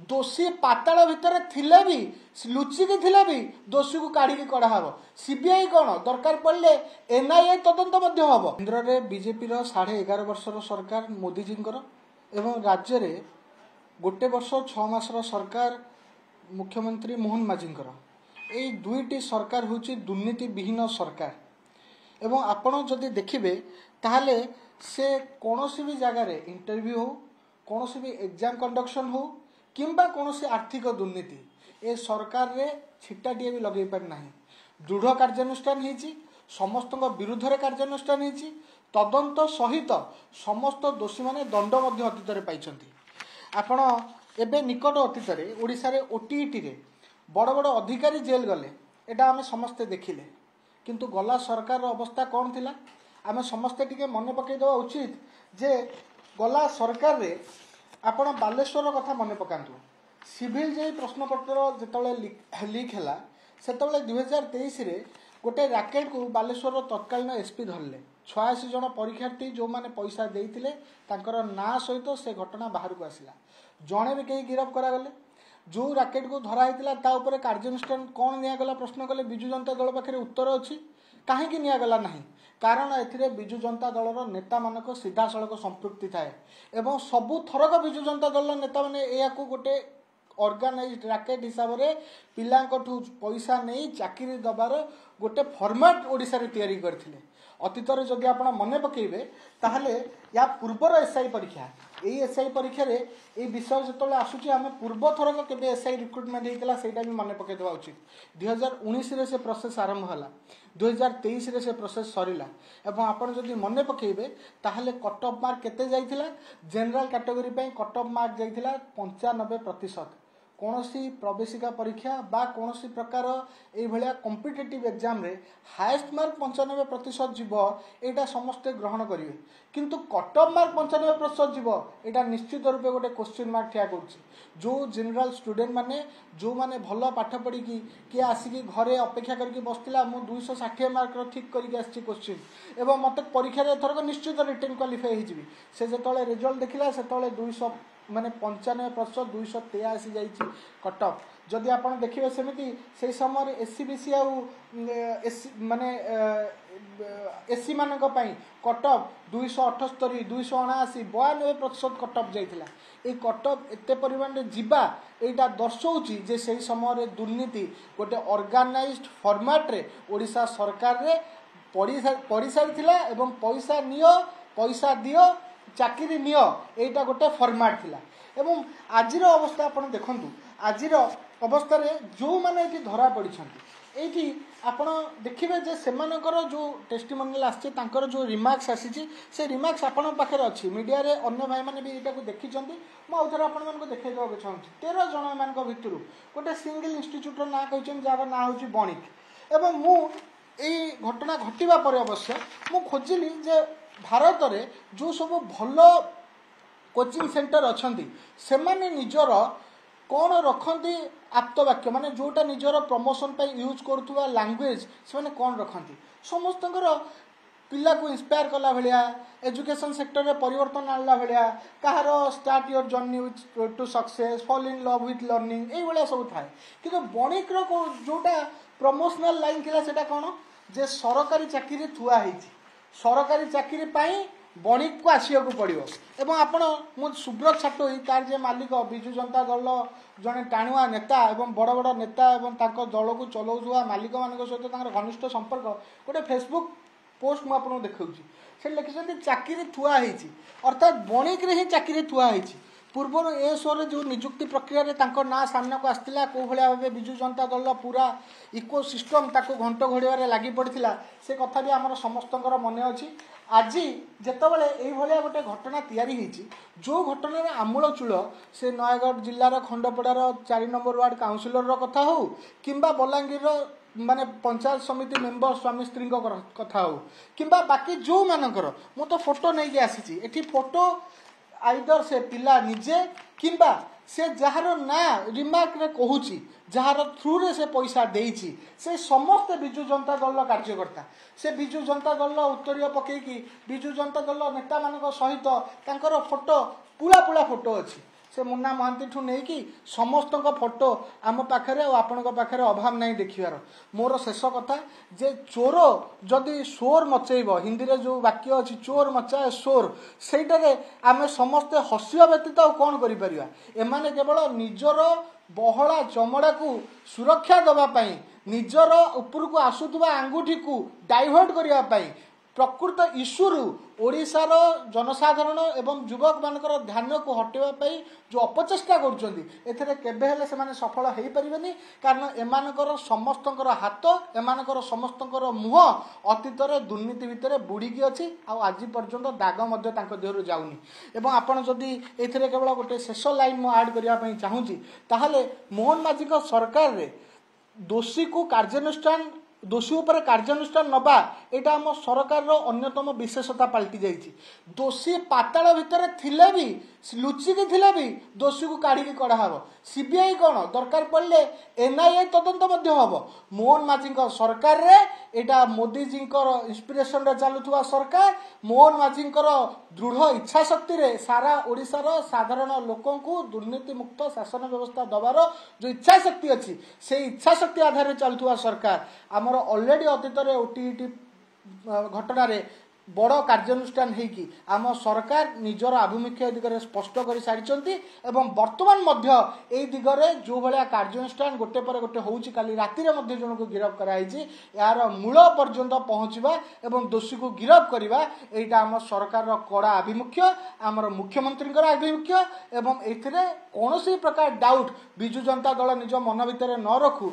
दोषी पाताल भितर थिले भी लुचिकी थिले भी दोषी को काढ़ी कड़ा हम सीबीआई कौन दरकार पड़े एनआईए तदंत हम केन्द्र में बीजेपी 11.5 वर्षर सरकार मोदीजी एवं राज्य में गोटे वर्ष 6 मासर सरकार मुख्यमंत्री मोहन माझींकर यही दुईटी सरकार हूँ दुर्नीति विहीन सरकार एवं आपण जदि देखिए ताहले से कौन भी जगार इंटरव्यू हो कौन भी एग्जाम कंडक्शन हो किंबा कौन आर्थिक दुर्नीति ए सरकार रे छिटाटिए भी लगे पारना दृढ़ कार्यानुष्ठान होती समस्त विरुद्ध रे कार्यानुष्ठान होती तदंत सहित समस्त दोषी माने दंड अतीत पाई आपण एवं निकट अतीत ओडिशा रे ओटीईटी रे बड़ बड़ अधिकारी जेल गले एटा आमे समस्ते देखिले किंतु गला सरकार अवस्था कौन थिला आमे समस्ते टिके मन पकई देवा उचित जे गला सरकार रे आपण बालेश्वर कथा मन पकांतु सिविल जे प्रश्नपत्र जिते लीक है से 2023 रे गोटे राकेट को बालेश्वर तत्कालीन एसपी धरले 86 जन परीक्षार्थी जो माने पैसा देइथिले तांकर ना सहित से घटना बाहर को आसिला जणे भी कहीं गिरफ करागले जो राकेट को धरा होता ता उपरे कार्यानुष्ठान कौन निगला प्रश्न कले विजु जनता दल पाखे उत्तर अच्छी कहीं निगला ना कारण ए विजु जनता दलर नेता मानक सीधा सड़क संपृक्ति थाए एवं सबु थरक विजु जनता दल नेता मैंने या गोटे ऑर्गेनाइज्ड राकेट हिसाब से पिलांकठू पैसा नहीं चाकरी दबार गोटे फॉर्मेट ओडिशा रे तैयारी करथिले अतीत जदि आप मन पकेबे ताहले या पूर्वर एसआई परीक्षा यही एसआई परीक्षा रे ये विषय जो आसूची आम पूर्व थरक केबे एसआई रिक्रुटमेंट होता है मन पकई देवा उचित 2019 रे से प्रोसेस आरंभ है 2023 रे से प्रोसेस सरिला एवं आपन जदि मन पकेबे ताहले कट ऑफ मार्क केते जाइथिला जनरल कैटेगरी पे कट ऑफ मार्क जाइथिला 95% कौन सी प्रवेशिका परीक्षा बा कौन सी प्रकार ये कॉम्पिटिटिव एग्जाम रे हाईएस्ट मार्क 95% जीव एटा समस्ते ग्रहण करेंगे किंतु कट ऑफ मार्क 95% जीव एटा निश्चित रूपे गोटे क्वेश्चन मार्क ठिया कर जो जनरल स्टूडेंट माने जो माने भल पाठ पढ़ी किए आसिक घरे अपेक्षा करके बसला मु 260 मार्क ठीक करके आसी क्वेश्चन एवं मत परीक्षा एथरक निश्चित रिटर्न क्वालिफाई हो से जो रिजल्ट देखला से 200 माने 95% 283 जाइए कट ऑफ जदि आप देखिए सेमती से समय एससीबीसी माने एससी मान कट ऑफ 278 279 92% कट ऑफ जाइथिला ए कट ऑफ एते परिमाण रे जीवा एटा दर्शाउची जे से समय दुर्नीति गोटे ऑर्गेनाइज्ड फॉर्मेट रे ओडिशा सरकार रे पड़ी सारी एवं पैसा नियो पैसा दियो चाकरी नियो एटा गोटे फॉर्मेट थिला एवं आजिर अवस्था आपण देखंतु आजिर अवस्था रे जो माने एठी धरा पड़िछंती एठी आपण देखिबे जे सेमानकर जो टेस्टिमोनियल आछि तांकर जो रिमार्क्स आसीछि से रिमार्क्स आपण पाखे अछि मीडिया रे अन्य भाई माने भी एटा को देखिछंती मु आउथर आपण मानको देखाइ देबा चाहूछि 13 जण मानक भितरु गोटे सिंगल इंस्टीट्यूट रो ना कहिछन जार ना होछि बणिक एवं मु एई घटना घटिबा पर अवश्य मु खोजिली जे भारत रे जो सब भल कोचिंग सेंटर अच्छी से माने निजर कौन रखती आप्तवाक्य माने जोटा निजर प्रमोशन पर यूज करुवा लैंग्वेज से माने कौन रखती समस्त पिला को इंस्पायर कला भलिया एजुकेशन सेक्टर रे परिवर्तन आनला भलिया कहार start your journey to success fall in love with learning ये भाया सब थाए कि बणिक जोटा प्रमोशनल लाइन थिला सेटा कौन जे सरकारी चाकरी थुआ होती सरकारी चाकरी पाई बणिक को आसिया को पड़ो एवं आपण मु सुब्रत छाटोई तार जे मालिक विजु जनता दल जड़े टाणुआ नेता एवं बड़ बड़ नेता एवं दल को चलाऊा मालिक मान सहित घनिष्ठ संपर्क गोटे फेसबुक पोस्ट मुझे देखा से लिखिं चाकरी थुआ होती अर्थात बणिक ही चाकरी थुआ होती पूर्व ए शो जो निजुक्ति प्रक्रिया रे तांको ना सामना को आसला को भलिया भाबे विजु जनता दल पूरा इकोसिस्टम ताको घंट घोड़िया लगी पड़ता से कथा भी आमर समस्तଙ୍କର मने अछि आज जेतबेले एई भलिया गोटे घटना तैयारी होईची जो घटना रे आमूल चूल से नयगढ़ जिल्लार खंडपड़ार 4 नंबर वार्ड काउंसिलर रो कथा हो किंबा बलांगीर माने पंचायत समिति मेंबर स्वामी स्त्री कथा हो किंबा बाकी जो मानकर मु तो फोटो नहीं आसी एठी फोटो आइदर से पिला निजे किंबा से जार ना रिमार्क रे कहूची जार थ्रू रे से पैसा देइची से समस्त विजु जनता दल कार्यकर्ता से विजु जनता दल उत्तरीय पकेकी विजु जनता दल नेता मानक सहित तांकर फोटो पुला पुला फोटो अछि से मुन्ना महांती ठू नहीं कि समस्त फोटो आम पाखे और आपण पाखे अभाव नहीं देखिबार। मोर शेष कथा जे चोर जदि शोर मचेब हिंदी रे जो वाक्य अच्छी चोर मचाए शोर से आम समस्ते हसिया व्यतीत आ कौन करिपरिबा। एमाने केवल निजर बहला चमड़ा को सुरक्षा दवापाई निजर उपरको आसुवा आंगुठी को डाइवर्ट करने प्रकृत इश्यूरु ओडिशार जनसाधारण एवं युवक मानकर ध्यान को हटेवाई जो अपचेष्टा कर सफल हो पारे कारण एमानकर समस्तकर हाथ एमानकर समस्तकर मुह अतीत दुर्नीति भितर बुड़ीकी अच्छी आज पर्यंत दाग देहर जाऊनी। एवं आपड़ जदि ये केवल गोटे शेष लाइन मु आड करने चाहूँगी ताहले मोहन माझी सरकार रे दोषी को कार्यानुष्ठान दोषी उपर कार्यानुष्ठान नबा एटा आम सरकार अन्यतम विशेषता पलटि जाइए। दोषी पाताल भितर थिले भी लुचिकी थिले भी दोषी को काढ़ी कढ़ाब। सीबीआई कौन दरकार पड़े एनआईए तदंत हम। मोहन माझी सरकार रे एटा मोदी जी इंस्पिरेशन रे चलुवा सरकार मोहन माझी दृढ़ इच्छा शक्ति रे सारा ओडिशार साधारण लोकों को दुर्नीति मुक्त शासन व्यवस्था दबार जो इच्छा शक्ति अच्छी से इच्छा शक्ति आधार चलुवा सरकार आमर ऑलरेडी अतीत ओटीटी घटना रे बड़ कार्यानुष्ठान होगी आम सरकार निजर आभिमुख्य दिगरे स्पष्ट कर सारी एवं वर्तमान मध्य ए दिगरे जो भाया कार्यानुष्ठान गोटे पर गोटे होउची काली राति रे मध्य जन को गिरफ्त कराई यार मूल पर्यंत पहुँचवा एवं दोषी को गिरफ्त करवा एटा आम सरकार कड़ा आभिमुख्य आमर मुख्यमंत्री आभिमुख्य एवं एथिरे कौन प्रकार डाउट बिजु जनता दल निज मन भितर न रखू।